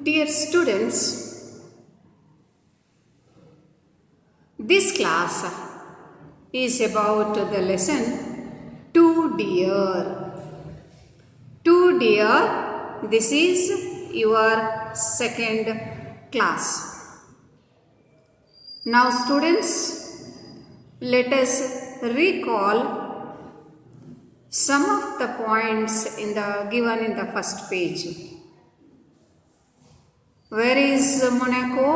Dear students, this class is about the lesson Too Dear. Too Dear, this is your second class. Now students, let us recall some of the points given in the first page. Where is Monaco?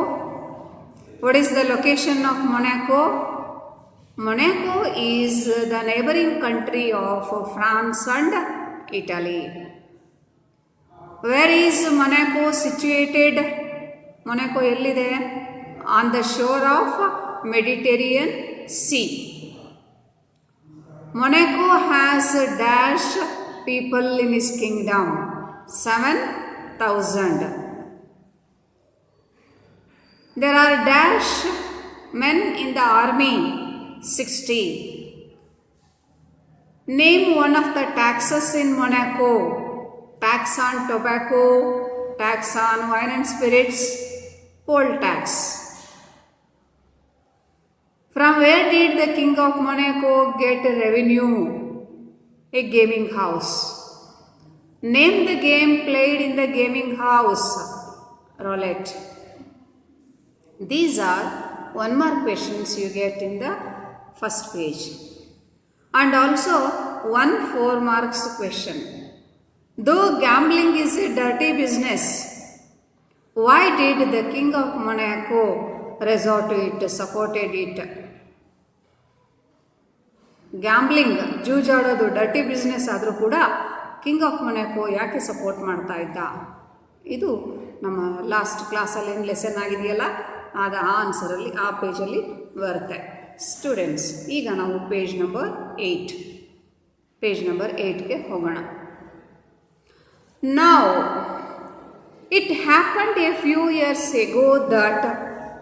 What is the location of Monaco? Monaco is the neighboring country of France and Italy. Where is Monaco situated? Monaco ellide? On the shore of Mediterranean Sea. Monaco has dash people in his kingdom, 7,000. There are dash men in the army, 60. Name one of the taxes in Monaco. Tax on tobacco, tax on wine and spirits, poll tax. From where did the king of Monaco get revenue? A gaming house. Name the game played in the gaming house. Roulette. These are 1 mark questions you get in the first page. And also 1 4 marks question. Though gambling is a dirty business, why did the king of Monaco resort to it, supported it? Gambling, ಜೂಜಾಡೋದು dirty business ಆದರೂ ಕೂಡ king of Monaco ಯಾಕೆ ಸಪೋರ್ಟ್ ಮಾಡ್ತಾ ಇದ್ದ? ಇದು ನಮ್ಮ last ಕ್ಲಾಸಲ್ಲಿ ಏನು ಲೆಸನ್ ಆಗಿದೆಯಲ್ಲ, ಅದು ಆ ಆನ್ಸರಲ್ಲಿ ಆ ಪೇಜಲ್ಲಿ ಬರುತ್ತೆ. ಸ್ಟೂಡೆಂಟ್ಸ್, ಈಗ ನಾವು ಪೇಜ್ ನಂಬರ್ 8ಗೆ ಹೋಗೋಣ. Now, it happened a few years ago that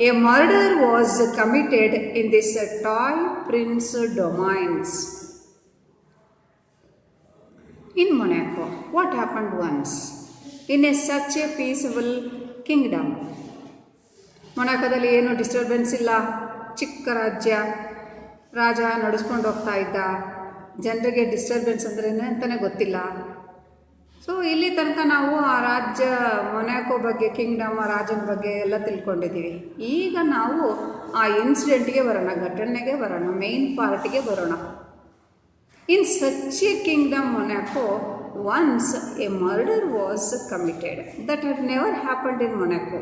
a murder was committed in this toy prince domains. In Monaco, what happened once? In such a peaceful kingdom. ಮೊನಾಕೋದಲ್ಲಿ ಏನು disturbance ಇಲ್ಲ, ಚಿಕ್ಕ ರಾಜ್ಯ, ರಾಜ ನಡೆಸ್ಕೊಂಡು ಹೋಗ್ತಾ ಇದ್ದ, ಜನರಿಗೆ ಡಿಸ್ಟರ್ಬೆನ್ಸ್ ಅಂದರೆ ಅಂತಲೇ ಗೊತ್ತಿಲ್ಲ. ಸೊ ಇಲ್ಲಿ ತನಕ ನಾವು ಆ ರಾಜ್ಯ ಮೊನಾಕೋ ಬಗ್ಗೆ, ಕಿಂಗ್ಡಮ್, ಆ ರಾಜನ ಬಗ್ಗೆ ಎಲ್ಲ ತಿಳ್ಕೊಂಡಿದ್ದೀವಿ. ಈಗ ನಾವು ಆ ಇನ್ಸಿಡೆಂಟ್ಗೆ ಬರೋಣ, ಘಟನೆಗೆ ಬರೋಣ, ಮೇನ್ ಪಾರ್ಟಿಗೆ ಬರೋಣ. In such a kingdom Monaco once a murder was committed that had never happened in Monaco.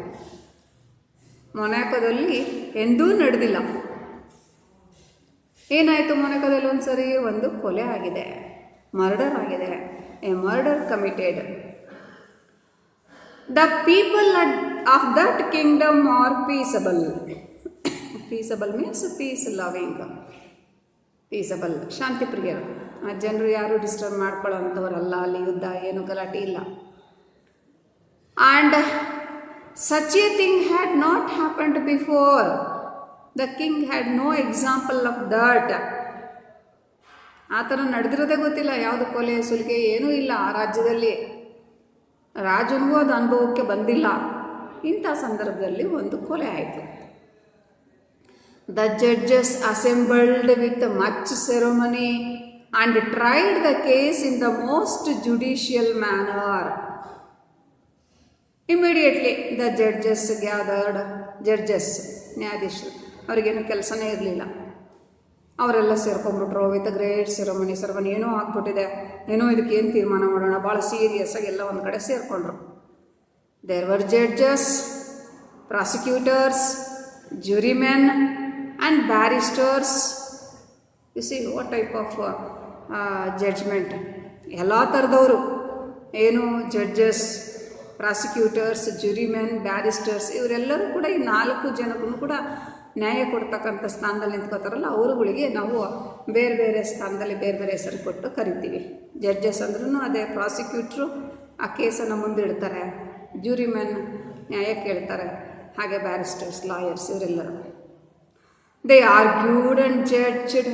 ಮೊನಾಕೋದಲ್ಲಿ ಎಂದೂ ನಡೆದಿಲ್ಲ. ಏನಾಯಿತು? ಮೊನಾಕೋದಲ್ಲಿ ಒಂದು ಸರಿ ಒಂದು ಕೊಲೆ ಆಗಿದೆ, ಮರ್ಡರ್ ಆಗಿದೆ. A murder committed. The people of that kingdom are peaceable. Peaceable means peace loving, peaceable, ಶಾಂತಿ ಪ್ರಿಯರು. ಆ ಜನರು ಯಾರು ಡಿಸ್ಟರ್ಬ್ ಮಾಡ್ಕೊಳ್ಳೋಂಥವ್ರಲ್ಲ, ಅಲ್ಲಿ ಯುದ್ಧ ಏನು ಗಲಾಟೆ ಇಲ್ಲ. And such a thing had not happened before. The king had no example of that. ಆ ಥರ ನಡೆದಿರೋದೇ ಗೊತ್ತಿಲ್ಲ, ಯಾವುದು ಕೊಲೆ ಸುಲಿಗೆ ಏನೂ ಇಲ್ಲ ಆ ರಾಜ್ಯದಲ್ಲಿ. ರಾಜನಿಗೂ ಅದು ಅನುಭವಕ್ಕೆ ಬಂದಿಲ್ಲ. ಇಂಥ ಸಂದರ್ಭದಲ್ಲಿ ಒಂದು ಕೊಲೆ ಆಯಿತು. The judges assembled with much ceremony and tried the case in the most judicial manner. Immediately the judges gathered. Judges, ನ್ಯಾಯಾಧೀಶರು, ಅವರಿಗೇನು ಕೆಲಸನೇ ಇರಲಿಲ್ಲ. ಅವರೆಲ್ಲ ಸೇರ್ಕೊಂಡ್ಬಿಟ್ರು ವಿತ್ ಗ್ರೇಟ್ ಸೆರೆಮನಿ ಏನೋ ಆಗ್ಬಿಟ್ಟಿದೆ, ಏನೋ ಇದಕ್ಕೆ ಏನು ತೀರ್ಮಾನ ಮಾಡೋಣ, ಭಾಳ ಸೀರಿಯಸ್ಸಾಗಿ ಎಲ್ಲ ಒಂದು ಕಡೆ ಸೇರಿಕೊಂಡ್ರು. There were judges, prosecutors, jurymen and barristers. You see what type of judgment. ಎಲ್ಲ ಥರದವರು, ಏನು ಜಡ್ಜಸ್, ಪ್ರಾಸಿಕ್ಯೂಟರ್ಸ್, ಜ್ಯೂರಿಮೆನ್, ಬ್ಯಾರಿಸ್ಟರ್ಸ್, ಇವರೆಲ್ಲರೂ ಕೂಡ ಈ 4 ಜನಕ್ಕೂ ಕೂಡ ನ್ಯಾಯ ಕೊಡ್ತಕ್ಕಂಥ ಸ್ಥಾನದಲ್ಲಿ ನಿಂತ್ಕೋತಾರಲ್ಲ, ಅವರುಗಳಿಗೆ ನಾವು ಬೇರೆ ಬೇರೆ ಸ್ಥಾನದಲ್ಲಿ ಬೇರೆ ಬೇರೆ ಹೆಸರು ಕೊಟ್ಟು ಕರಿತೀವಿ. ಜಡ್ಜಸ್ ಅಂದ್ರೂ ಅದೇ, ಪ್ರಾಸಿಕ್ಯೂಟ್ರು ಆ ಕೇಸನ್ನು ಮುಂದಿಡ್ತಾರೆ, ಜ್ಯೂರಿಮೆನ್ ನ್ಯಾಯ ಕೇಳ್ತಾರೆ, ಹಾಗೆ ಬ್ಯಾರಿಸ್ಟರ್ಸ್, ಲಾಯರ್ಸ್, ಇವರೆಲ್ಲರೂ. They argued and judged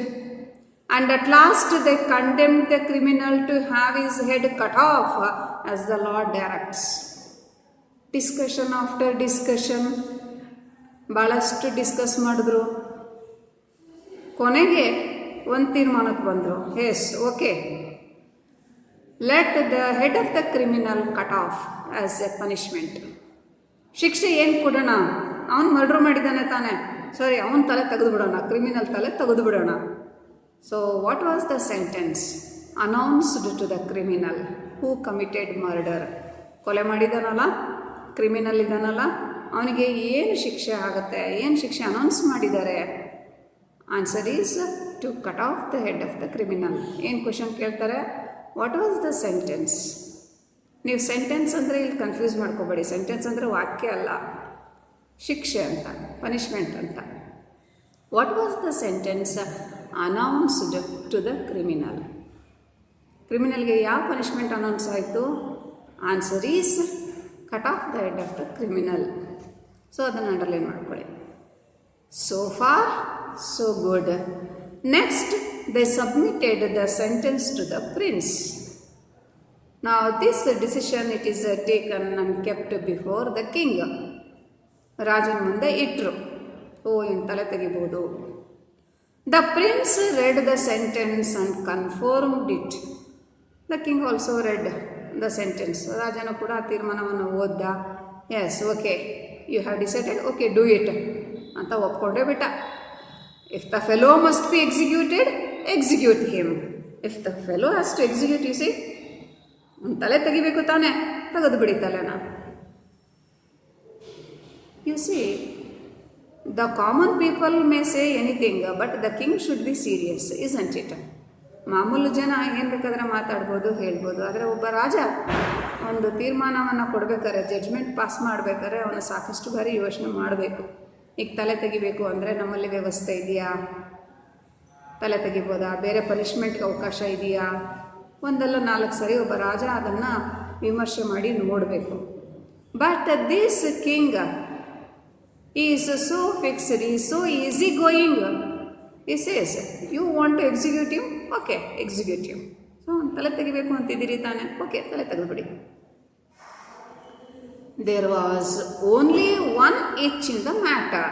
and at last they condemned the criminal to have his head cut off as the law directs. Discussion after discussion, ಭಾಳಷ್ಟು ಡಿಸ್ಕಸ್ ಮಾಡಿದ್ರು. ಕೊನೆಗೆ ಒಂದು ತೀರ್ಮಾನಕ್ಕೆ ಬಂದರು. Yes, okay, let the head of the criminal cut off as a punishment. ಶಿಕ್ಷೆ ಏನು ಕೊಡೋಣ? ಅವನು ಮರ್ಡ್ರ್ ಮಾಡಿದ್ದಾನೆ ತಾನೆ, ಸರಿ, ಅವನ ತಲೆ ತೆಗೆದು ಬಿಡೋಣ, ಕ್ರಿಮಿನಲ್ ತಲೆ ತೆಗೆದು ಬಿಡೋಣ. So what was the sentence announced to the criminal who committed murder? ಕೊಲೆ ಮಾಡಿದಾನಲ್ಲ, ಕ್ರಿಮಿನಲ್ ಇದ್ದಾನಲ್ಲ, ಅವನಿಗೆ ಏನು ಶಿಕ್ಷೆ ಆಗುತ್ತೆ, ಏನು ಶಿಕ್ಷೆ ಅನೌನ್ಸ್ ಮಾಡಿದ್ದಾರೆ? Answer is to cut off the head of the criminal. ಏನು ಕ್ವಶನ್ ಕೇಳ್ತಾರೆ? What was the sentence? ನೀವು ಸೆಂಟೆನ್ಸ್ ಅಂದರೆ ಇಲ್ಲಿ ಕನ್ಫ್ಯೂಸ್ ಮಾಡ್ಕೋಬೇಡಿ. ಸೆಂಟೆನ್ಸ್ ಅಂದರೆ ವಾಕ್ಯ ಅಲ್ಲ, ಶಿಕ್ಷೆ ಅಂತ, ಪನಿಷ್ಮೆಂಟ್ ಅಂತ. What was the sentence announced to the criminal? ಕ್ರಿಮಿನಲ್ಗೆ ಯಾವ ಪನಿಷ್ಮೆಂಟ್ ಅನೌನ್ಸ್ ಆಯಿತು? Answer is cut off the head of the criminal. So ಅದನ್ನು ಅಂಡರ್ಲೈನ್ ಮಾಡ್ಕೊಳ್ಳಿ. So far, so good. Next, they submitted the sentence to the prince. Now, this decision, it is taken and kept before the king. ರಾಜನ ಮುಂದೆ ಇಟ್ಟರು. ಏನು ತಲೆ ತೆಗಿಬೋದು. The prince read the sentence and confirmed it. The king also read the sentence. ರಾಜನು ಕೂಡ ತೀರ್ಮಾನವನ್ನು ಓದ್ದ. Yes, okay, you have decided, okay, do it ಅಂತ ಒಪ್ಕೊಂಡೇ ಬಿಟ್ಟ. If the fellow must be executed, execute him. If the fellow has to execute, you see, ಒಂದು ತಲೆ ತೆಗಿಬೇಕು ತಾನೆ, ತೆಗೆದು ಬಿಡಿ ತಲೆನ. You see, the common people may say anything, but the king should be serious, isn't it? ಮಾಮೂಲು ಜನ ಏನು ಬೇಕಾದ್ರೆ ಮಾತಾಡ್ಬೋದು, ಹೇಳ್ಬೋದು. ಆದರೆ ಒಬ್ಬ ರಾಜ ಒಂದು ತೀರ್ಮಾನವನ್ನು ಕೊಡಬೇಕಾದ್ರೆ, ಜಡ್ಜ್ಮೆಂಟ್ ಪಾಸ್ ಮಾಡಬೇಕಾದ್ರೆ ಅವನು ಸಾಕಷ್ಟು ಬಾರಿ ಯೋಚನೆ ಮಾಡಬೇಕು. ಈಗ ತಲೆ ತೆಗಿಬೇಕು ಅಂದರೆ ನಮ್ಮಲ್ಲಿ ವ್ಯವಸ್ಥೆ ಇದೆಯಾ? ತಲೆ ತೆಗಿಬೋದಾ? ಬೇರೆ ಪನಿಷ್ಮೆಂಟ್ಗೆ ಅವಕಾಶ ಇದೆಯಾ? ಒಂದಲ್ಲ 4 ಸರಿ ಒಬ್ಬ ರಾಜ ಅದನ್ನು ವಿಮರ್ಶೆ ಮಾಡಿ ನೋಡಬೇಕು. But this king is so fixed, is so easy going. He says, you want to executive, okay, executive. So ತಲೆ ತೆಗಿಬೇಕು ಅಂತಿದ್ದೀರಿ ತಾನೆ, ಓಕೆ, ತಲೆ ತೆಗೆದುಬಿಡಿ. There was only one itch in the matter.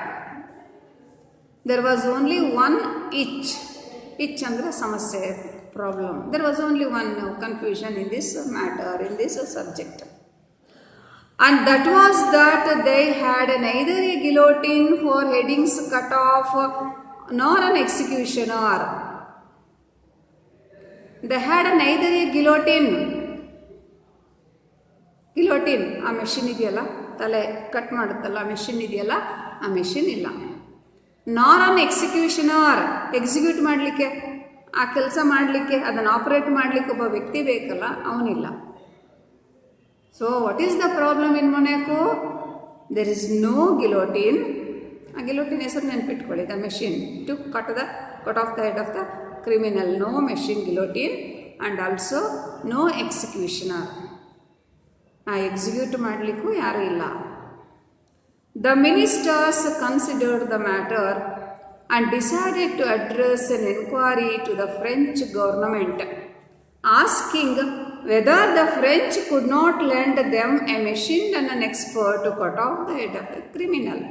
There was only one itch. Itch ಅಂದರೆ ಸಮಸ್ಯೆ, problem. There was only one confusion in this matter, in this subject. And that was that they had neither a guillotine for headings cut off nor an executioner. They had neither a guillotine. ಗಿಲೋಟಿನ್, ಆ machine ಇದೆಯಲ್ಲ, ತಲೆ cut ಮಾಡುತ್ತಲ್ಲ ಆ machine ಇದೆಯಲ್ಲ, ಆ machine ಇಲ್ಲ. ನಾರ್ on ಎಕ್ಸಿಕ್ಯೂಷನರ್, execute ಮಾಡಲಿಕ್ಕೆ, ಆ ಕೆಲಸ ಮಾಡಲಿಕ್ಕೆ, ಅದನ್ನು ಆಪರೇಟ್ ಮಾಡಲಿಕ್ಕೆ ಒಬ್ಬ ವ್ಯಕ್ತಿ ಬೇಕಲ್ಲ, ಅವನಿಲ್ಲ. So what is the problem in Monaco? There is no guillotine. ಆ ಗಿಲೋಟಿನ್ ಹೆಸರು ನೆನ್ಪಿಟ್ಕೊಳ್ಳಿ, the machine to cut off the head of the criminal. No machine guillotine and also no executioner. Execute ಮಾಡಲಿಕ್ಕೂ ಯಾರೂ ಇಲ್ಲ. The ministers considered the matter and decided to address an enquiry to the French government, asking whether the French could not lend them a machine and an expert to cut off the head of the criminal.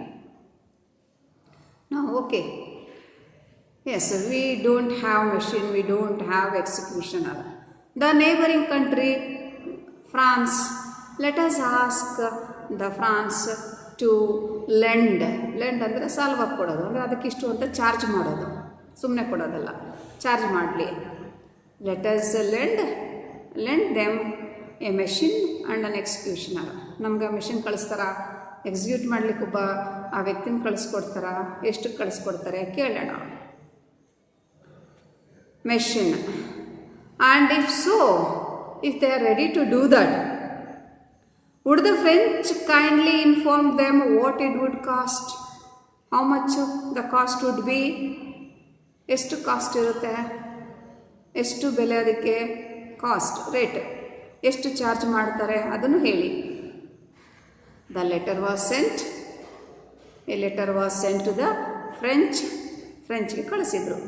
Now, okay, yes, we don't have machine, we don't have executioner. The neighboring country, France, let us ask the France to lend ಅಂದರೆ ಸಾಲ್ವ್ ಕೊಡೋದು, ಅಂದರೆ ಅದಕ್ಕಿಷ್ಟು ಅಂತ charge ಮಾಡೋದು, ಸುಮ್ಮನೆ ಕೊಡೋದಲ್ಲ, charge ಮಾಡಲಿ. Let us lend them a machine and an executioner. ನಮ್ಗೆ ಮೆಷಿನ್ ಕಳಿಸ್ತಾರಾ? ಎಕ್ಸಿಕ್ಯೂಟ್ ಮಾಡಲಿಕ್ಕೆ ಒಬ್ಬ ಆ ವ್ಯಕ್ತಿನ ಕಳಿಸ್ಕೊಡ್ತಾರಾ? ಎಷ್ಟು ಕಳಿಸ್ಕೊಡ್ತಾರೆ ಕೇಳೋಣ. Machine. And if so, if they are ready to do that, would the French kindly inform them what it would cost? How much the cost would be? ಎಷ್ಟು cost ಇರುತ್ತೆ, ಎಷ್ಟು ಬೆಲೆ ಅದಕ್ಕೆ, ಕಾಸ್ಟ್ ರೇಟ್ ಎಷ್ಟು ಚಾರ್ಜ್ ಮಾಡ್ತಾರೆ ಅದನ್ನು ಹೇಳಿ. The letter was sent. A letter was sent to the French. ಫ್ರೆಂಚ್ಗೆ ಕಳಿಸಿದರು.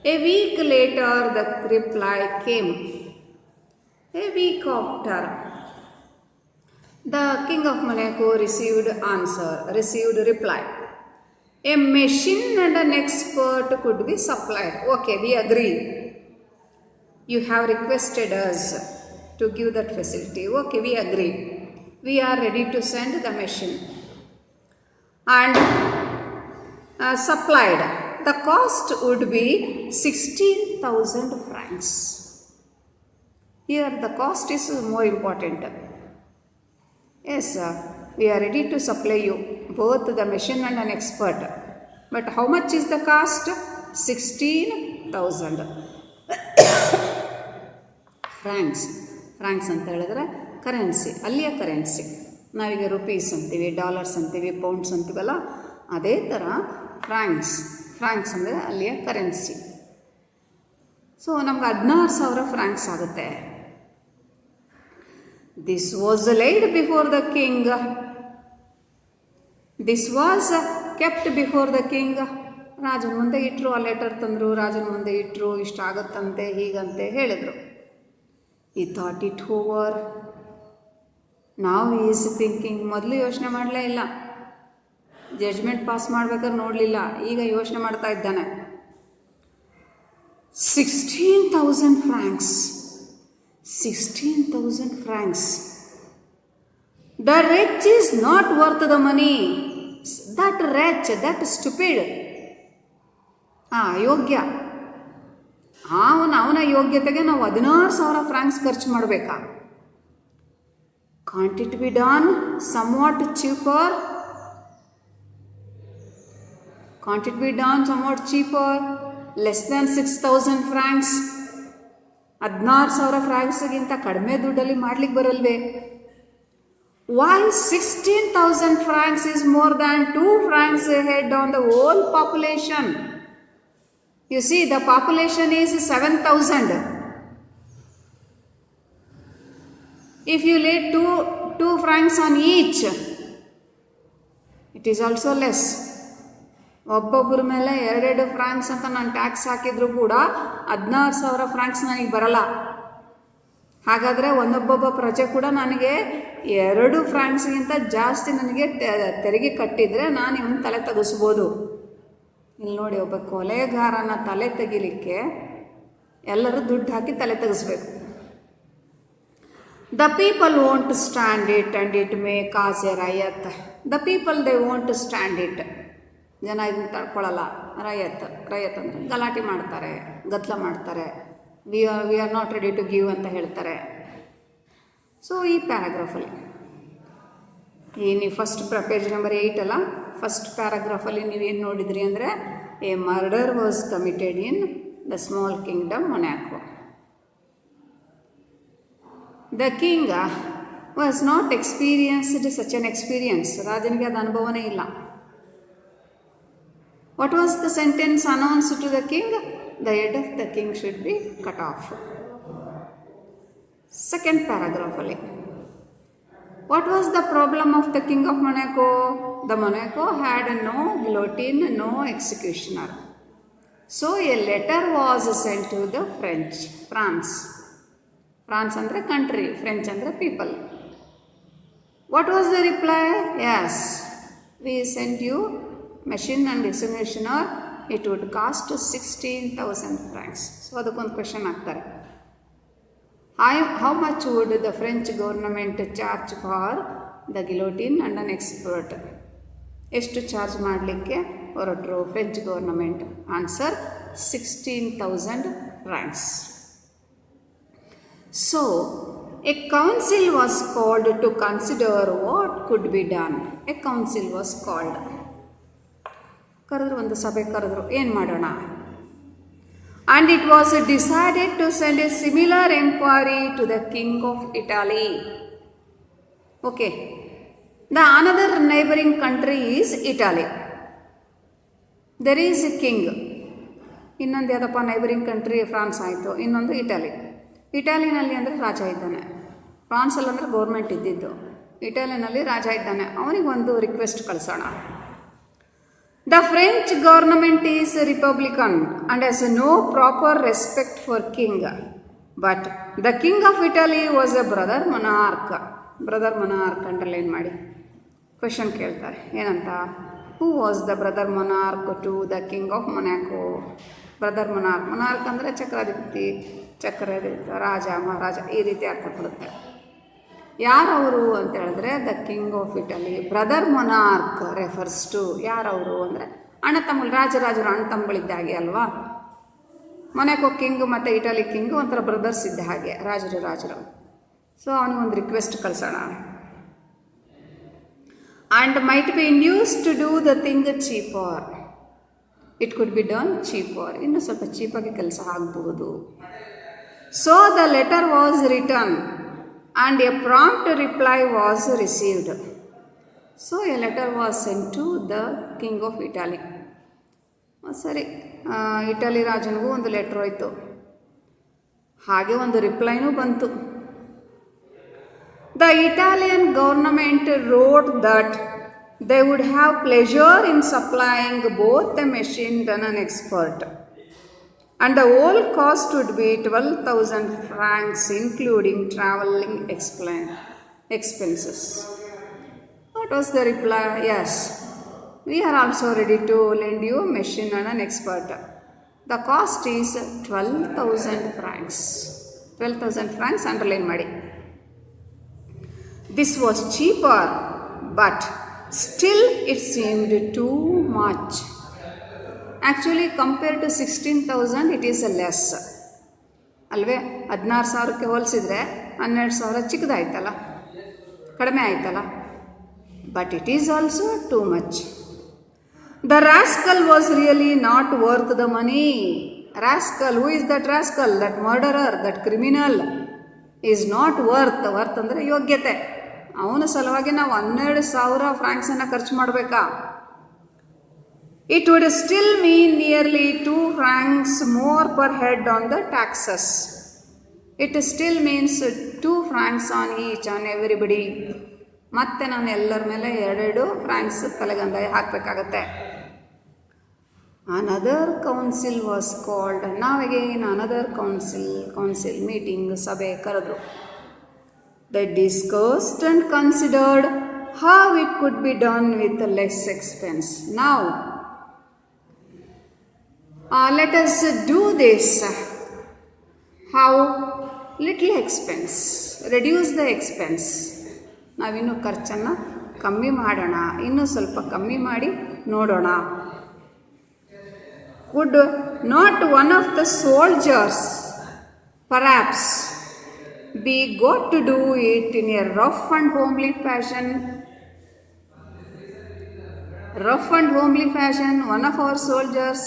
A week later the reply came. A week after The king of Monaco received reply. A machine and an expert could be supplied. Okay, we agree. You have requested us to give that facility. Okay, we agree. We are ready to send the machine. And supplied. The cost would be 16,000 francs. Here the cost is more important. Yes, we are ready to supply you both the machine and an expert. But how much is the cost? 16,000 francs. Fronx ಅಂತ ಹೇಳಿದ್ರೆ currency, ಅಲ್ಲಿಯ currency. ನಾವೀಗ rupees ಅಂತೀವಿ, dollars ಅಂತೀವಿ, pounds ಅಂತೀವಲ್ಲ, ಅದೇ ಥರ Fronx ಅಂದರೆ ಅಲ್ಲಿಯ ಕರೆನ್ಸಿ. ಸೊ ನಮ್ಗೆ 16,000 ಫ್ರಾಂಕ್ಸ್ ಆಗುತ್ತೆ. This was laid before the king. This was kept before the king. ರಾಜನ ಮುಂದೆ ಇಟ್ಟರು, ಆ ಲೆಟರ್ ತಂದರು, ರಾಜನ ಮುಂದೆ ಇಟ್ಟರು, ಇಷ್ಟಾಗತ್ತಂತೆ ಹೀಗಂತೆ ಹೇಳಿದರು. He thought it over. Now he is thinking. ಮೊದಲು ಯೋಚನೆ ಮಾಡಲೇ ಇಲ್ಲ, ಜಡ್ಜ್ಮೆಂಟ್ ಪಾಸ್ ಮಾಡ್ಬೇಕಾದ್ರೆ ನೋಡಲಿಲ್ಲ, ಈಗ ಯೋಚನೆ ಮಾಡ್ತಾ ಇದ್ದಾನೆ. 16,000 francs. 16,000 francs. The wretch is not worth the money. That wretch, that stupid. ಯೋಗ್ಯ, ಅವನ ಯೋಗ್ಯತೆಗೆ ನಾವು 16,000 ಫ್ರಾಂಕ್ಸ್ ಖರ್ಚು ಮಾಡಬೇಕಾ? Can't it be done somewhat cheaper? Can't it be done somewhat cheaper? Less than 6,000 francs. 16,000 ಫ್ರಾಂಕ್ಸ್ಗಿಂತ ಕಡಿಮೆ ದುಡ್ಡಲ್ಲಿ ಮಾಡ್ಲಿಕ್ಕೆ ಬರಲ್ವೇ? Why 16,000 francs is more than 2 francs a head on the whole population? You see, the population is 7,000. If you lay 2 francs on each, it is also less. ಒಬ್ಬೊಬ್ಬರ ಮೇಲೆ 2 Fronx ಅಂತ ನಾನು tax ಹಾಕಿದ್ರು ಕೂಡ 16,000 Fronx ನನಗೆ ಬರಲ್ಲ. ಹಾಗಾದರೆ ಒಂದೊಬ್ಬೊಬ್ಬ ಪ್ರಜೆ ಕೂಡ ನನಗೆ 2 ಫ್ರಾಂಕ್ಸ್ಗಿಂತ ಜಾಸ್ತಿ ನನಗೆ ತೆರಿಗೆ ಕಟ್ಟಿದರೆ ನಾನು ಇವನು ತಲೆ ತೆಗೆಸ್ಬೋದು. ಇಲ್ಲಿ ನೋಡಿ, ಒಬ್ಬ ಕೊಲೆಗಾರನ ತಲೆ ತೆಗಿಲಿಕ್ಕೆ ಎಲ್ಲರೂ ದುಡ್ಡು ಹಾಕಿ ತಲೆ ತೆಗೆಸ್ಬೇಕು. The people won't stand it and it may cause a riot. The people they won't stand it. ಜನ ಇದನ್ನ ತಡ್ಕೊಳ್ಳಲ್ಲ. ರಯತ್ ಅಂದರೆ ಗಲಾಟೆ ಮಾಡ್ತಾರೆ, ಗದ್ದಲ ಮಾಡ್ತಾರೆ, we are not ready to give ಅಂತ ಹೇಳ್ತಾರೆ. ಸೊ ಈ ಪ್ಯಾರಾಗ್ರಾಫಲ್ಲಿ ನೀವು ಫಸ್ಟ್ ಪೇಜ್ ನಂಬರ್ 8 ಅಲ್ಲ, ಫಸ್ಟ್ ಪ್ಯಾರಾಗ್ರಾಫಲ್ಲಿ ನೀವೇನು ನೋಡಿದ್ರಿ ಅಂದರೆ, a murder was committed in the small kingdom Monaco. The king was not experienced such an experience. ರಾಜನಿಗೆ ಅದು ಅನುಭವನೇ ಇಲ್ಲ. What was the sentence announced to the king? The head of the king should be cut off. Second ಪ್ಯಾರಾಗ್ರಾಫಲ್ಲಿ what was the problem of the king of Monaco? The Monaco had no guillotine, no executioner. So a letter was sent to the France. France andre country, French andre people. What was the reply? Yes, we sent you machine and executioner. It would cost 16,000 francs. So adakkondu question haakತಾರೆ. How much would the French government charge for the guillotine and an expert? ಎಷ್ಟು charge ಮಾಡಲಿಕ್ಕೆ ಹೊರಟರು French government? Answer 16,000 francs. So a council was called to consider what could be done. A council was called. ಕರೆದ್ರು, ಒಂದು ಸಭೆ ಕರೆದ್ರು, ಏನು ಮಾಡೋಣ? And it was decided to send a similar inquiry to the king of Italy. Okay. The another neighboring country is Italy. There is a king. ಇನ್ನೊಂದು ಯಾವುದಪ್ಪ neighbouring country? France ಆಯಿತು. ಇನ್ನೊಂದು ಇಟಲಿ. ಇಟಾಲಿನಲ್ಲಿ ಅಂದರೆ ರಾಜ ಇದ್ದಾನೆ. ಫ್ರಾನ್ಸಲ್ಲಿ ಅಂದರೆ ಗೌರ್ಮೆಂಟ್ ಇದ್ದಿದ್ದು. ಇಟಾಲಿನಲ್ಲಿ ರಾಜ ಇದ್ದಾನೆ. ಅವನಿಗೆ ಒಂದು request ಕಳಿಸೋಣ. The French government is republican and has no proper respect for king. But the king of Italy was a brother monarch. Brother monarch underline ಮಾಡಿ. ಕ್ವೆಶನ್ ಕೇಳ್ತಾರೆ ಏನಂತ, who was the brother monarch to the king of Monaco. Brother monarch ಅಂದರೆ ಚಕ್ರಾಧಿಪತಿ, ರಾಜ ಮಹಾರಾಜ ಈ ರೀತಿ ಅರ್ಥ ಕೊಡುತ್ತೆ. ಯಾರವರು ಅಂತ ಹೇಳಿದ್ರೆ the king of Italy. Brother monarch refers to ಯಾರವರು ಅಂದರೆ ಅಣ್ಣ ತಮ್ಮಗಳು, ರಾಜರಾಜರು ಅಣ್ಣ ತಮ್ಮಗಳಿದ್ದ ಅಲ್ವಾ. ಮೊನಾಕೋ ಕಿಂಗ್ ಮತ್ತು ಇಟಲಿ ಕಿಂಗ್ ಒಂಥರ ಬ್ರದರ್ಸ್ ಇದ್ದ ಹಾಗೆ, ರಾಜರು. ಸೊ ಅವನಿಗೊಂದು ರಿಕ್ವೆಸ್ಟ್ ಕಳಿಸೋಣ. And might be induced to do the thing cheaper. It could be done cheaper. ಇನ್ನೂ ಸ್ವಲ್ಪ ಚೀಪಾಗಿ ಕೆಲಸ ಆಗಬಹುದು. So the letter was return and a prompt reply was received. So a letter was sent to the king of Italy. ಸರಿ, Italy ರಾಜನಿಗೂ ಒಂದು letter ಹೋಯಿತು, ಹಾಗೆ ಒಂದು ರಿಪ್ಲೈನೂ ಬಂತು. The Italian government wrote that they would have pleasure in supplying both the machine and an expert, and the whole cost would be 12,000 francs including travelling expenses. What was the reply? Yes, we are also ready to lend you a machine and an expert. The cost is 12,000 francs. 12,000 francs underline ಮಾಡಿ. This was cheaper, but still it seemed too much. Actually compare to 16,000 it is a less ಅಲ್ವೇ. 16,000ಕ್ಕೆ ಹೋಲಿಸಿದ್ರೆ 12,000 ಚಿಕ್ಕದಾಯ್ತಲ್ಲ, ಕಡಿಮೆ ಆಯ್ತಲ್ಲ. But it is also too much. The rascal was really not worth the money. Rascal, who is that rascal? That murderer, that criminal is not worth ಅಂದರೆ ಯೋಗ್ಯತೆ. ಅವನ ಸಲುವಾಗಿ ನಾವು 12,000 ಫ್ರಾಂಕ್ಸನ್ನು ಖರ್ಚು ಮಾಡಬೇಕಾ? It would still mean nearly 2 francs more per head on the taxes. It still means 2 francs on each on everybody. ಮತ್ತೆ ನಾನು ಎಲ್ಲರ ಮೇಲೆ 2 ಫ್ರಾಂಕ್ಸ್ ತಲೆಗಂದಾಯ ಹಾಕಬೇಕಾಗತ್ತೆ. Another council was called. Now again another council meeting, ಸಭೆ ಕರೆದ್ರು. They discussed and considered how it could be done with less expense. Now let us do this. How? Little expense. Reduce the expense. ನಾವಿನ್ನೂ ಖರ್ಚನ್ನು ಕಮ್ಮಿ ಮಾಡೋಣ, ಇನ್ನೂ ಸ್ವಲ್ಪ ಕಮ್ಮಿ ಮಾಡಿ ನೋಡೋಣ. Could not one of the soldiers perhaps be got to do it in a rough and homely fashion? Rough and homely fashion, one of our soldiers.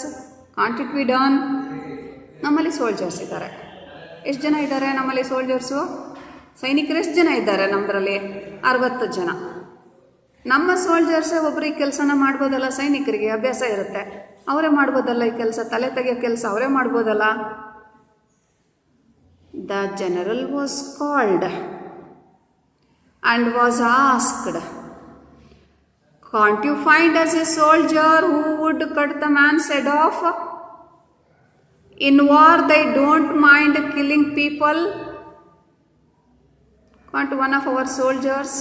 Can't it be done? ನಮ್ಮಲ್ಲಿ ಸೋಲ್ಜರ್ಸ್ ಇದ್ದಾರೆ. ಎಷ್ಟು ಜನ ಇದ್ದಾರೆ ನಮ್ಮಲ್ಲಿ soldiers? ಸೈನಿಕರು ಎಷ್ಟು ಜನ ಇದ್ದಾರೆ ನಮ್ಮದ್ರಲ್ಲಿ? 60 ಜನ. ನಮ್ಮ ಸೋಲ್ಜರ್ಸೇ ಒಬ್ಬರಿಗೆ ಕೆಲಸನ ಮಾಡ್ಬೋದಲ್ಲ. ಸೈನಿಕರಿಗೆ ಅಭ್ಯಾಸ ಇರುತ್ತೆ, ಅವರೇ ಮಾಡ್ಬೋದಲ್ಲ ಈ ಕೆಲಸ, ತಲೆ ತೆಗೆಯೋ ಕೆಲಸ ಅವರೇ ಮಾಡ್ಬೋದಲ್ಲ. The general was called and was asked, can't you find us a soldier who would cut the man's head off? In war they don't mind killing people. Can't one of our soldiers,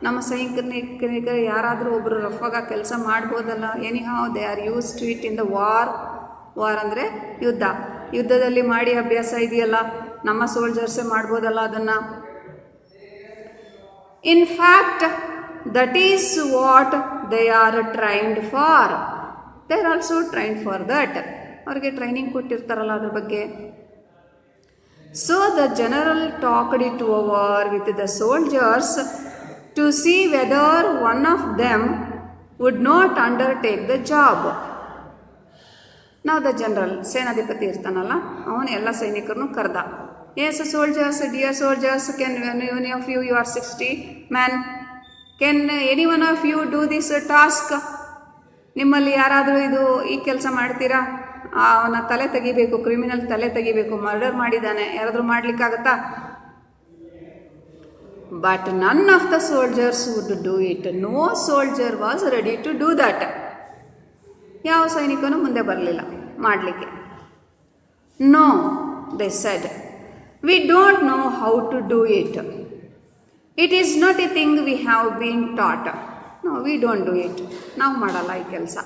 ನಮ್ಮ ಸೈನಿಕರು ಯಾರಾದರೂ ಒಬ್ಬರು ರಫಾಗ ಕೆಲಸ ಮಾಡ್ಬೋದಲ್ಲ. Anyhow they are use to it in the war ಅಂದರೆ ಯುದ್ಧದಲ್ಲಿ ಮಾಡಿ ಅಭ್ಯಾಸ ಇದೆಯಲ್ಲ, ನಮ್ಮ ಸೋಲ್ಜರ್ಸೇ ಮಾಡ್ಬೋದಲ್ಲ ಅದನ್ನು. In fact that is what they are trained for. They are also trained for that. ಅವ್ರಿಗೆ ಟ್ರೈನಿಂಗ್ ಕೊಟ್ಟಿರ್ತಾರಲ್ಲ ಅದ್ರ ಬಗ್ಗೆ. So the general talked it over with the soldiers to see whether one of them would not undertake the job. Now the general, ಸೇನಾಧಿಪತಿ ಇರ್ತಾನಲ್ಲ, ಅವನು ಎಲ್ಲ ಸೈನಿಕರನ್ನು ಕರೆದ. Yes soldiers, dear soldiers, can any of you are 60 men, can any one of you do this task? ನಿಮ್ಮಲ್ಲಿ ಯಾರಾದರೂ ಈ ಕೆಲಸ ಮಾಡ್ತೀರಾ? ಅವನ ತಲೆ ತೆಗಿಬೇಕು, ಕ್ರಿಮಿನಲ್ ತಲೆ ತೆಗಿಬೇಕು, ಮರ್ಡರ್ ಮಾಡಿದ್ದಾನೆ, ಯಾರಾದರೂ ಮಾಡಲಿಕ್ಕಾಗತ್ತಾ? But none of the soldiers would do it. No soldier was ready to do that. ಯಾವ ಸೈನಿಕನೂ ಮುಂದೆ ಬರಲಿಲ್ಲ ಮಾಡಲಿಕ್ಕೆ. No, they said, we don't know how to do it. It is not a thing we have been taught. No, we don't do it. ನಾವು ಮಾಡಲ್ಲ ಈ ಕೆಲಸ.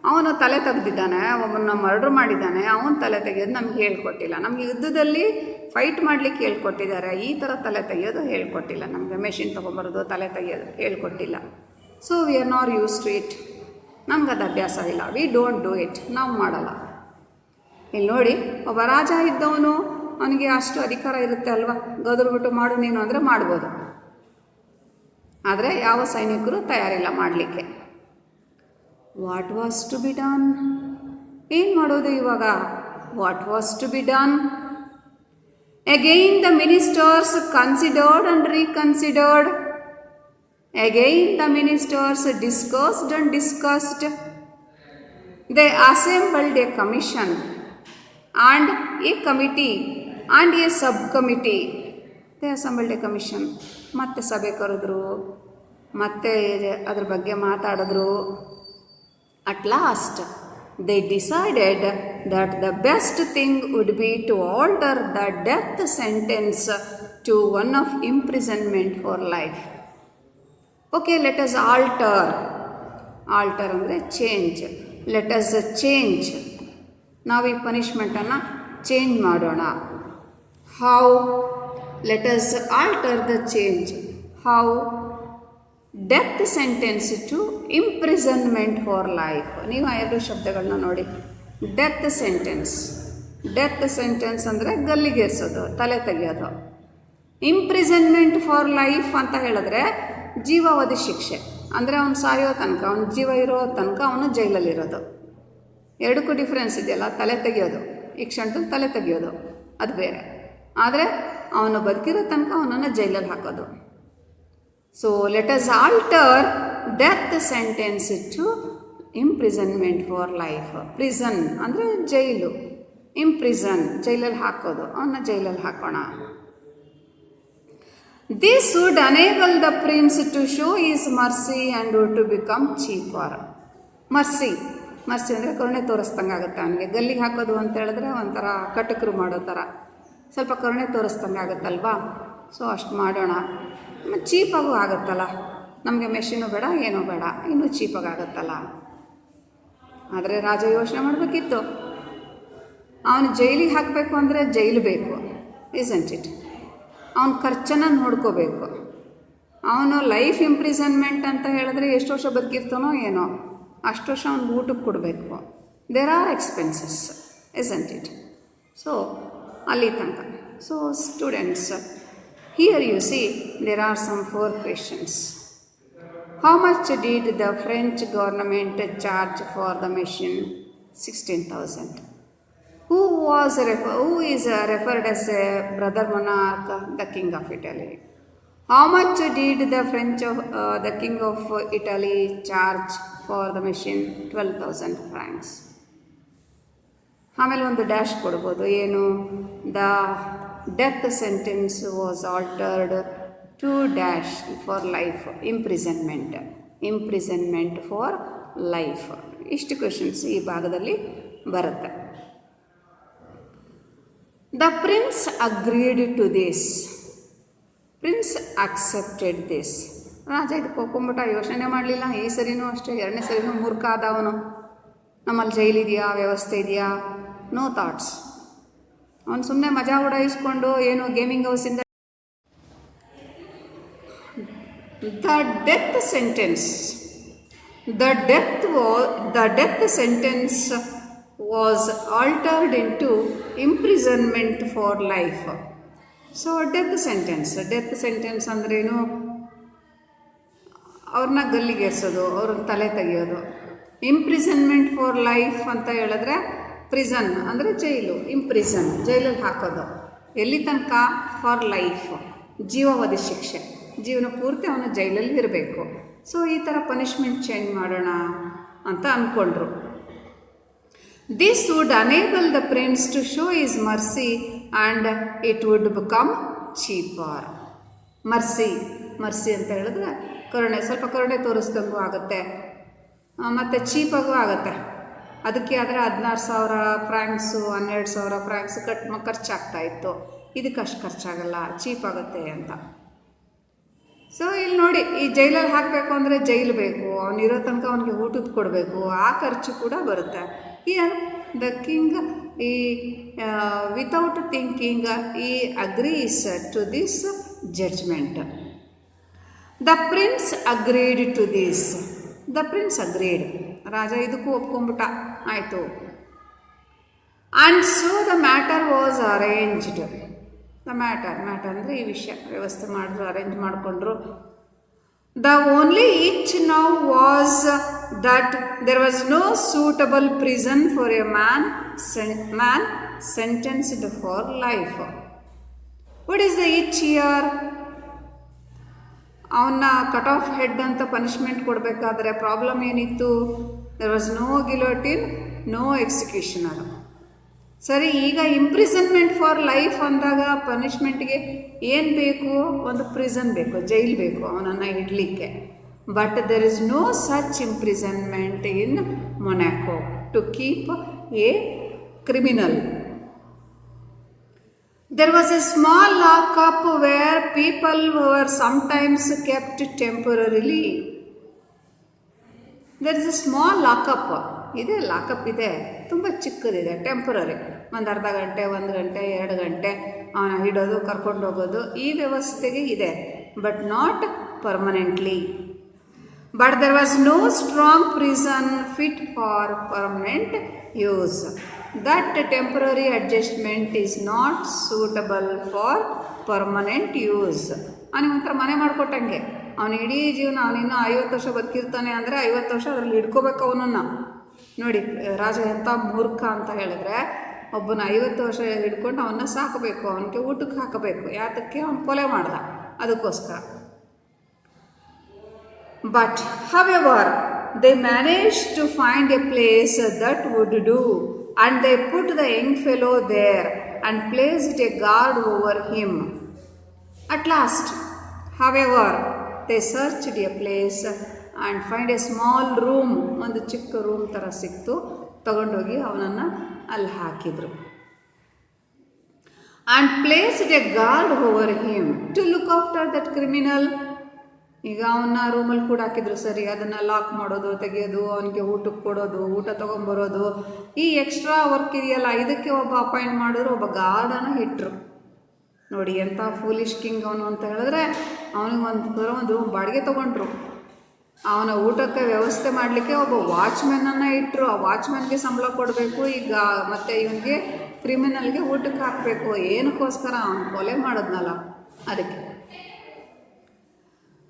ಅವನು ತಲೆ ತೆಗೆದಿದ್ದಾನೆ, ಒಬ್ಬನ ಮರ್ಡ್ರ್ ಮಾಡಿದ್ದಾನೆ, ಅವನು ತಲೆ ತೆಗೆಯೋದು ನಮ್ಗೆ ಹೇಳ್ಕೊಟ್ಟಿಲ್ಲ. ನಮಗೆ ಯುದ್ಧದಲ್ಲಿ ಫೈಟ್ ಮಾಡಲಿಕ್ಕೆ ಹೇಳ್ಕೊಟ್ಟಿದ್ದಾರೆ, ಈ ಥರ ತಲೆ ತೆಗೆಯೋದು ಹೇಳ್ಕೊಟ್ಟಿಲ್ಲ ನಮಗೆ. ಮೆಷಿನ್ ತೊಗೊಂಬರೋದು, ತಲೆ ತೆಗೆಯೋದು ಹೇಳ್ಕೊಟ್ಟಿಲ್ಲ. So we are not use to it. ನಮ್ಗೆ ಅದು ಅಭ್ಯಾಸ ಇಲ್ಲ. We don't do it. ನಾವು ಮಾಡಲ್ಲ. ಇಲ್ಲಿ ನೋಡಿ, ಒಬ್ಬ ರಾಜ ಇದ್ದವನು, ಅವನಿಗೆ ಅಷ್ಟು ಅಧಿಕಾರ ಇರುತ್ತೆ ಅಲ್ವಾ, ಗದರ್ಬಿಟ್ಟು ಮಾಡು ನೀನು ಅಂದರೆ ಮಾಡ್ಬೋದು. ಆದರೆ ಯಾವ ಸೈನಿಕರು ತಯಾರಿಲ್ಲ ಮಾಡಲಿಕ್ಕೆ. What was to be done? ಏನು ಮಾಡೋದು ಇವಾಗ? What was to be done? Again the ministers considered and reconsidered. Again the ministers discussed and discussed. They assembled a commission and a committee and a subcommittee. They assembled a commission. ಮತ್ತೆ ಸಭೆ ಕರೆದ್ರು, ಮತ್ತೆ ಅದ್ರ ಬಗ್ಗೆ ಮಾತಾಡಿದ್ರು. At last they decided that the best thing would be to alter the death sentence to one of imprisonment for life. Okay, let us alter. Alter ಅಂದರೆ change. Let us change. ನಾವು ಈ ಪನಿಷ್ಮೆಂಟನ್ನು ಚೇಂಜ್ ಮಾಡೋಣ. How? Let us alter the change. How? Death sentence to imprisonment for life. ನೀವು ಆ ಎರಡು ಶಬ್ದಗಳನ್ನ ನೋಡಿ. Death sentence. Death sentence ಅಂದರೆ ಗಲ್ಲಿಗೇರಿಸೋದು, ತಲೆ ತೆಗೆಯೋದು. ಇಂಪ್ರಿಸನ್ಮೆಂಟ್ ಫಾರ್ ಲೈಫ್ ಅಂತ ಹೇಳಿದ್ರೆ ಜೀವಾವಧಿ ಶಿಕ್ಷೆ. ಅಂದರೆ ಅವನು ಸಾಯೋ ತನಕ, ಅವನ ಜೀವ ಇರೋ ತನಕ ಅವನು ಜೈಲಲ್ಲಿರೋದು. ಎರಡಕ್ಕೂ ಡಿಫ್ರೆನ್ಸ್ ಇದೆಯಲ್ಲ. ತಲೆ ತೆಗೆಯೋದು, ಈ ಕ್ಷಣದಲ್ಲಿ ತಲೆ ತೆಗೆಯೋದು ಅದು ಬೇರೆ. ಆದರೆ ಅವನು ಬದುಕಿರೋ ತನಕ ಅವನನ್ನು ಜೈಲಲ್ಲಿ ಹಾಕೋದು. So let us alter death sentence to imprisonment for life. Prison ಅಂದರೆ ಜೈಲು. ಇಂಪ್ರಿಸನ್ ಜೈಲಲ್ಲಿ ಹಾಕೋದು, ಅವನ್ನ ಜೈಲಲ್ಲಿ ಹಾಕೋಣ. This would enable the prince to show his mercy and to become cheaper. Mercy ಅಂದರೆ ಕರುಣೆ ತೋರಿಸ್ದಂಗೆ ಆಗುತ್ತೆ ಅವನಿಗೆ. ಗಲ್ಲಿಗೆ ಹಾಕೋದು ಅಂತ ಹೇಳಿದ್ರೆ ಒಂಥರ ಕಟಕರು ಮಾಡೋ ಥರ, ಸ್ವಲ್ಪ ಕರುಣೆ ತೋರಿಸ್ದಂಗೆ ಆಗುತ್ತಲ್ವಾ. ಸೊ ಅಷ್ಟು ಮಾಡೋಣ. ಚೀಪಾಗೂ ಆಗುತ್ತಲ್ಲ, ನಮಗೆ ಮೆಷಿನು ಬೇಡ, ಏನೂ ಬೇಡ, ಇನ್ನೂ ಚೀಪಾಗಿ ಆಗುತ್ತಲ್ಲ. ಆದರೆ ರಾಜ ಯೋಚನೆ ಮಾಡಬೇಕಿತ್ತು. ಅವನು ಜೈಲಿಗೆ ಹಾಕಬೇಕು ಅಂದರೆ ಜೈಲು ಬೇಕು, ಇಸ್ಂಟ್ ಇಟ್? ಅವನ ಖರ್ಚನ್ನು ನೋಡ್ಕೋಬೇಕು. ಅವನು ಲೈಫ್ ಇಂಪ್ರಿಸನ್ಮೆಂಟ್ ಅಂತ ಹೇಳಿದ್ರೆ ಎಷ್ಟು ವರ್ಷ ಬದುಕಿರ್ತಾನೋ ಏನೋ, ಅಷ್ಟು ವರ್ಷ ಅವ್ನಿಗೆ ಊಟಕ್ಕೆ ಕೊಡಬೇಕು. There are expenses, isn't it? So ಅಲ್ಲಿ ತನಕ. So students, here you see there are some 4 questions. How much did the French government charge for the machine? 16,000. Who is referred as a brother monarch, the king of Italy? How much did the king of Italy charge for the machine? 12,000 francs. ಆಮೇಲೆ ಒಂದು dash ಕೊಡ್ಬೋದು. ಏನು? The death sentence was altered to dash for life. Imprisonment for life. ಇಷ್ಟು questions ಈ ಭಾಗದಲ್ಲಿ ಬರುತ್ತೆ. The prince agreed to this. Prince accepted this. ರಾಜ ಇದಕ್ಕೆ ಒಪ್ಕೊಂಬಿಟ್ಟ, ಯೋಚನೆ ಮಾಡಲಿಲ್ಲ. ಈ ಸರಿನೂ ಅಷ್ಟೇ, ಎರಡನೇ ಸರಿನೂ ಮೂರ್ಖ ಆದವನು. ನಮ್ಮಲ್ಲಿ ಜೈಲಿದೆಯಾ, ವ್ಯವಸ್ಥೆ ಇದೆಯಾ, ನೋ ಥಾಟ್ಸ್. ಅವನು ಸುಮ್ಮನೆ ಮಜಾ ಉಡಾಯಿಸ್ಕೊಂಡು ಏನೋ ಗೇಮಿಂಗ್ ಹೌಸಿಂದ. The death sentence was altered into imprisonment for life. So death sentence ಅಂದ್ರೇನು? ಅವ್ರನ್ನ ಗಲ್ಲಿಗೇರಿಸೋದು, ಅವ್ರನ್ನ ತಲೆ ತೆಗೆಯೋದು. ಇಂಪ್ರಿಸನ್ಮೆಂಟ್ ಫಾರ್ ಲೈಫ್ ಅಂತ ಹೇಳಿದ್ರೆ ಪ್ರಿಸನ್ ಅಂದರೆ ಜೈಲು. ಇಂಪ್ರಿಸನ್ ಜೈಲಲ್ಲಿ ಹಾಕೋದು. ಎಲ್ಲಿ ತನಕ? ಫಾರ್ ಲೈಫ್, ಜೀವಾವಧಿ ಶಿಕ್ಷೆ. ಜೀವನ ಪೂರ್ತಿ ಅವನು ಜೈಲಲ್ಲಿ ಇರಬೇಕು. ಸೊ ಈ ಥರ ಪನಿಷ್ಮೆಂಟ್ ಚೇಂಜ್ ಮಾಡೋಣ ಅಂತ ಅಂದ್ಕೊಂಡ್ರು. This would enable the prince to show his mercy and it would become cheaper. Mercy ಅಂತ ಹೇಳಿದ್ರೆ ಕರುಣೆ, ಸ್ವಲ್ಪ ಕರುಣೆ ತೋರಿಸ್ದಂಗೂ ಆಗುತ್ತೆ, ಮತ್ತು ಚೀಪಾಗೂ ಆಗುತ್ತೆ. ಅದಕ್ಕೆ ಆದರೆ 16,000 ಫ್ರಾಂಕ್ಸು 12,000 ಫ್ರಾಂಕ್ಸು ಖರ್ಚಾಗ್ತಾ ಇತ್ತು. ಇದಕ್ಕೆ ಅಷ್ಟು ಖರ್ಚಾಗಲ್ಲ, ಚೀಪ್ ಆಗುತ್ತೆ ಅಂತ. ಸೊ ಇಲ್ಲಿ ನೋಡಿ, ಈ ಜೈಲಲ್ಲಿ ಹಾಕಬೇಕು ಅಂದರೆ ಜೈಲು ಬೇಕು, ಅವನಿರೋ ತನಕ ಅವನಿಗೆ ಊಟದ ಕೊಡಬೇಕು, ಆ ಖರ್ಚು ಕೂಡ ಬರುತ್ತೆ. Here the king he without thinking he agrees to this judgment. The prince agreed to this. The prince agreed. ರಾಜ ಇದಕ್ಕೂ ಒಪ್ಕೊಂಬಿಟ್ಟ, ಆಯಿತು. And so the matter was arranged. The matter ಅಂದರೆ ಈ ವಿಷಯ ವ್ಯವಸ್ಥೆ ಮಾಡಿದ್ರು, ಅರೇಂಜ್ ಮಾಡಿಕೊಂಡ್ರು. The only each now was that there was no suitable prison for a man sentenced for life. What is the each year? ಅವನ್ನ cut off head ಅಂತ punishment ಕೊಡಬೇಕಾದ್ರೆ problem ಏನಿತ್ತು? There was no guillotine, no executioner. ಸರಿ, ಈಗ imprisonment for life ಅಂದಾಗ ಪನಿಷ್ಮೆಂಟ್ಗೆ ಏನು ಬೇಕು? ಒಂದು ಪ್ರಿಸನ್ ಬೇಕು, ಜೈಲ್ ಬೇಕು ಅವನನ್ನು ಇಡಲಿಕ್ಕೆ. But there is no such imprisonment in Monaco to keep a criminal. There was a small lockup where people were sometimes kept temporarily. There is a small lockup. ಇದೆ, lockup ಇದೆ, ತುಂಬ ಚಿಕ್ಕದಿದೆ, temporary. ಒಂದು ಅರ್ಧ ಗಂಟೆ, 1 ಗಂಟೆ, 2 ಗಂಟೆ ಅವನ ಹಿಡೋದು, ಕರ್ಕೊಂಡು ಹೋಗೋದು, ಈ ವ್ಯವಸ್ಥೆಗೆ ಇದೆ. But not permanently. But there was no strong prison fit for permanent use. That temporary adjustment is not suitable for permanent use. ಅವನಿಗೆ ಒಂಥರ ಮನೆ ಮಾಡಿಕೊಟ್ಟಂಗೆ. ಅವನು ಇಡೀ ಜೀವನ, ಅವನಿನ್ನೂ 50 ವರ್ಷ ಬದುಕಿರ್ತಾನೆ ಅಂದರೆ 50 ವರ್ಷ ಅದರಲ್ಲಿ ಹಿಡ್ಕೋಬೇಕು ಅವನನ್ನು. ನೋಡಿ, ರಾಜ ಎಂಥ ಮೂರ್ಖ ಅಂತ ಹೇಳಿದ್ರೆ, ಒಬ್ಬನ 50 ವರ್ಷ ಹಿಡ್ಕೊಂಡು ಅವನ್ನ ಸಾಕಬೇಕು, ಅವನಿಗೆ ಊಟಕ್ಕೆ ಹಾಕಬೇಕು. ಯಾತಕ್ಕೆ? ಅವನು ಕೊಲೆ ಮಾಡ್ದ, ಅದಕ್ಕೋಸ್ಕರ. But however they managed to find a place that would do, and they put the young fellow there and placed a guard over him. At last, however, they searched a place and find a small room. ಒಂದು ಚಿಕ್ಕ room ಥರ ಸಿಕ್ತು, ತಗೊಂಡೋಗಿ ಅವನನ್ನು ಅಲ್ಲಿ ಹಾಕಿದರು. and placed a guard over him to look after that criminal. ಈಗ ಅವನ್ನ ರೂಮಲ್ಲಿ ಕೂಡ ಹಾಕಿದ್ರು, ಸರಿ, ಅದನ್ನು ಲಾಕ್ ಮಾಡೋದು, ತೆಗೆಯೋದು, ಅವನಿಗೆ ಊಟಕ್ಕೆ ಕೊಡೋದು, ಊಟ ತೊಗೊಂಬರೋದು, ಈ ಎಕ್ಸ್ಟ್ರಾ ವರ್ಕ್ ಇದೆಯಲ್ಲ, ಇದಕ್ಕೆ ಒಬ್ಬ ಅಪಾಯಿಂಟ್ ಮಾಡಿದ್ರು, ಒಬ್ಬ ಗಾರ್ಡನ್ನು ಇಟ್ಟರು. ನೋಡಿ ಎಂಥ ಫೂಲಿಶ್ ಕಿಂಗ್ ಅವನು ಅಂತ ಹೇಳಿದ್ರೆ, ಅವನಿಗೆ ಒಂದು ರೂಮ್ ಬಾಡಿಗೆ ತೊಗೊಂಡ್ರು. ಅವನ ಊಟಕ್ಕೆ ವ್ಯವಸ್ಥೆ ಮಾಡಲಿಕ್ಕೆ ಒಬ್ಬ ವಾಚ್ಮ್ಯಾನನ್ನು ಇಟ್ಟರು. ಆ ವಾಚ್ಮ್ಯಾನ್ಗೆ ಸಂಬಳ ಕೊಡಬೇಕು, ಈಗ ಮತ್ತು ಇವನಿಗೆ ಕ್ರಿಮಿನಲ್ಗೆ ಊಟಕ್ಕೆ ಹಾಕಬೇಕು. ಏನಕ್ಕೋಸ್ಕರ? ಅವನು ಕೊಲೆ ಮಾಡಿದ್ನಲ್ಲ, ಅದಕ್ಕೆ.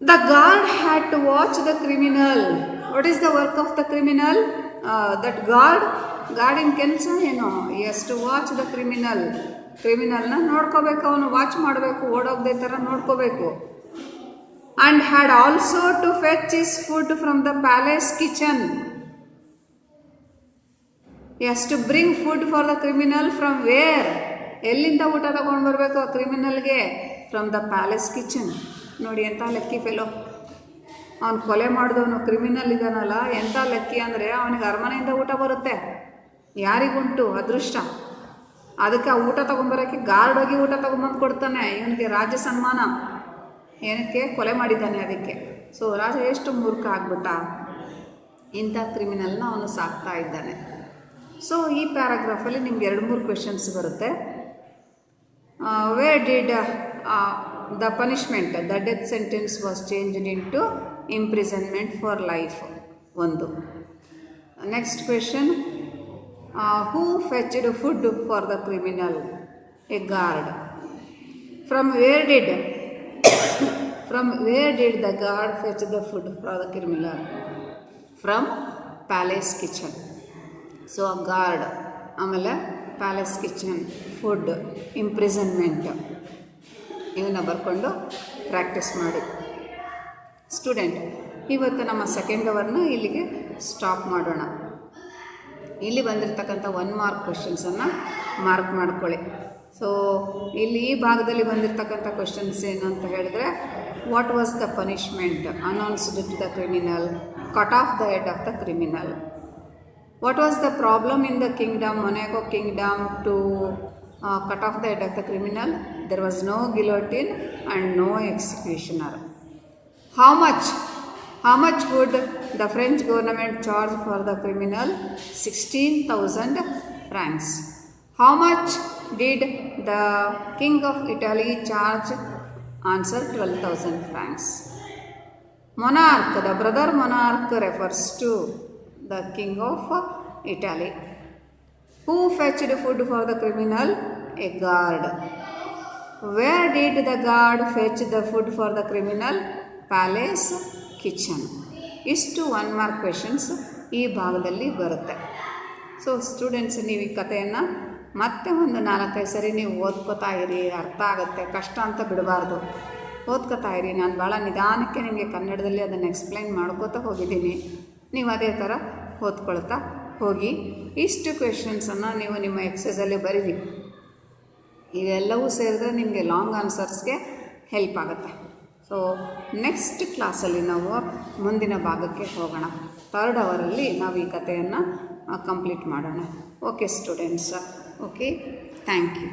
The guard had to watch the criminal. What is the work of the criminal? That guarding ಕೆಲಸ ಏನು? He has to watch the criminal. ಕ್ರಿಮಿನಲ್ನ ನೋಡ್ಕೋಬೇಕು, ಅವನು ವಾಚ್ ಮಾಡಬೇಕು, ಓಡೋಗದೆ ಥರ ನೋಡ್ಕೋಬೇಕು. And had also to fetch his food from the palace kitchen. He has to bring food for the criminal from where? ಎಲ್ಲಿಂದ ಊಟ ತಗೊಂಡು ಬರಬೇಕು ಆ ಕ್ರಿಮಿನಲ್ಗೆ? From the palace kitchen. ನೋಡಿ ಎಂಥ ಲಕ್ಕಿ ಫೆಲೋ. ಅವನು ಕೊಲೆ ಮಾಡಿದವನು ಕ್ರಿಮಿನಲ್ ಇದ್ದಾನಲ್ಲ, ಎಂಥ ಲಕ್ಕಿ ಅಂದರೆ ಅವನಿಗೆ ಅರಮನೆಯಿಂದ ಊಟ ಬರುತ್ತೆ. ಯಾರಿಗುಂಟು ಅದೃಷ್ಟ? ಅದಕ್ಕೆ ಆ ಊಟ ತೊಗೊಂಬರೋಕ್ಕೆ ಗಾರ್ಡ್ ಹೋಗಿ ಊಟ ತೊಗೊಂಬಂದು ಕೊಡ್ತಾನೆ. ಇವನಿಗೆ ರಾಜ್ಯ ಸನ್ಮಾನ. ಏನಕ್ಕೆ? ಕೊಲೆ ಮಾಡಿದ್ದಾನೆ ಅದಕ್ಕೆ. ಸೊ ರಾಜ ಎಷ್ಟು ಮೂರ್ಖ ಆಗ್ಬಿಟ್ಟ, ಇಂಥ ಕ್ರಿಮಿನಲ್ನ ಅವನು ಸಾಕ್ತಾ ಇದ್ದಾನೆ. ಸೊ ಈ ಪ್ಯಾರಾಗ್ರಾಫಲ್ಲಿ ನಿಮ್ಗೆ 2-3 ಕ್ವೆಶನ್ಸ್ ಬರುತ್ತೆ. Where did the punishment, the death sentence was changed into imprisonment for life. ಒಂದು. Next question, who fetched food for the criminal? A guard. From where did the guard fetch the food for the criminal? From palace kitchen. So a guard, ಆಮೇಲೆ palace kitchen, food, imprisonment, ಇವನ್ನ ಬರ್ಕೊಂಡು practice ಮಾಡಿ. Student, ಇವತ್ತು ನಮ್ಮ second ಅವರ್ನ ಇಲ್ಲಿಗೆ stop ಮಾಡೋಣ. ಇಲ್ಲಿ ಬಂದಿರತಕ್ಕಂಥ 1 ಮಾರ್ಕ್ ಕ್ವೆಶನ್ಸನ್ನು ಮಾರ್ಕ್ ಮಾಡ್ಕೊಳ್ಳಿ. ಸೊ ಇಲ್ಲಿ ಈ ಭಾಗದಲ್ಲಿ ಬಂದಿರತಕ್ಕಂಥ ಕ್ವೆಶನ್ಸ್ ಏನು ಅಂತ ಹೇಳಿದ್ರೆ, what was the punishment announced to the criminal? Cut off the head of the criminal. What was the problem in the kingdom, Monaco kingdom, to cut off the head of the criminal? There was no guillotine and no executioner. How much would the French government charge for the criminal? 16,000 francs. How much did the King of Italy charge? Answer, 12,000 francs. Monarch, the brother monarch refers to the King of Italy. Who fetched food for the criminal? A guard. Where did the guard fetch the food for the criminal? Palace kitchen. ಇಷ್ಟು 1 mark questions ಈ ಭಾಗದಲ್ಲಿ ಬರುತ್ತೆ. So students, ನೀವು ಈ ಕಥೆಯನ್ನು ಮತ್ತೆ ಒಂದು 4-5 ಸರಿ ನೀವು ಓದ್ಕೋತಾ ಇರಿ, ಅರ್ಥ ಆಗುತ್ತೆ. ಕಷ್ಟ ಅಂತ ಬಿಡಬಾರ್ದು, ಓದ್ಕೋತಾ ಇರಿ. ನಾನು ಭಾಳ ನಿಧಾನಕ್ಕೆ ನಿಮಗೆ ಕನ್ನಡದಲ್ಲಿ ಅದನ್ನು ಎಕ್ಸ್ಪ್ಲೈನ್ ಮಾಡ್ಕೋತಾ ಹೋಗಿದ್ದೀನಿ. ನೀವು ಅದೇ ಥರ ಓದ್ಕೊಳ್ತಾ ಹೋಗಿ. ಇಷ್ಟು ಕ್ವೆಶನ್ಸನ್ನು ನೀವು ನಿಮ್ಮ ಎಕ್ಸಸೈಸಲ್ಲಿ ಬರೀರಿ. ಇವೆಲ್ಲವೂ ಸೇರಿದ್ರೆ ನಿಮಗೆ ಲಾಂಗ್ ಆನ್ಸರ್ಸ್ಗೆ ಹೆಲ್ಪ್ ಆಗುತ್ತೆ. ಸೊ ನೆಕ್ಸ್ಟ್ ಕ್ಲಾಸಲ್ಲಿ ನಾವು ಮುಂದಿನ ಭಾಗಕ್ಕೆ ಹೋಗೋಣ. 3rd ಅವರಲ್ಲಿ ನಾವು ಈ ಕಥೆಯನ್ನು ಕಂಪ್ಲೀಟ್ ಮಾಡೋಣ. Okay students, okay, thank you.